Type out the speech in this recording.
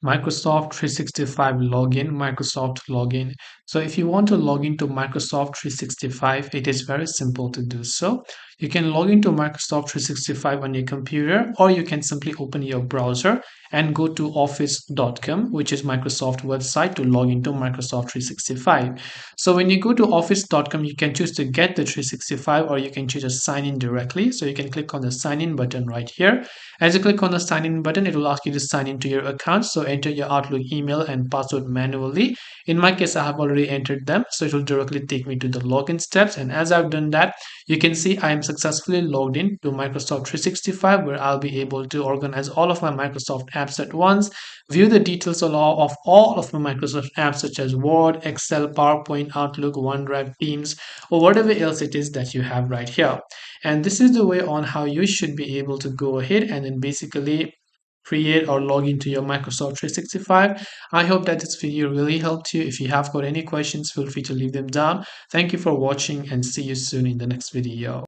Microsoft 365 login, Microsoft login. So if you want to log into Microsoft 365, it is very simple to do so. You can log into Microsoft 365 on your computer, or you can simply open your browser and go to office.com, which is Microsoft website, to log into Microsoft 365. So when you go to office.com, you can choose to get the 365, or you can choose to sign in directly. So you can click on the sign in button right here. As you click on the sign in button, it will ask you to sign into your account. So enter your Outlook email and password manually. In my case, I have already entered them. So it will directly take me to the login steps. And as I've done that, you can see I am successfully logged in to Microsoft 365, where I'll be able to organize all of my Microsoft apps at once, view the details of all of my Microsoft apps such as Word, Excel, PowerPoint, Outlook, OneDrive, Teams, or whatever else it is that you have right here. And this is the way on how you should be able to go ahead and then basically create or log into your Microsoft 365. I hope that this video really helped you. If you have got any questions, feel free to leave them down. Thank you for watching and see you soon in the next video.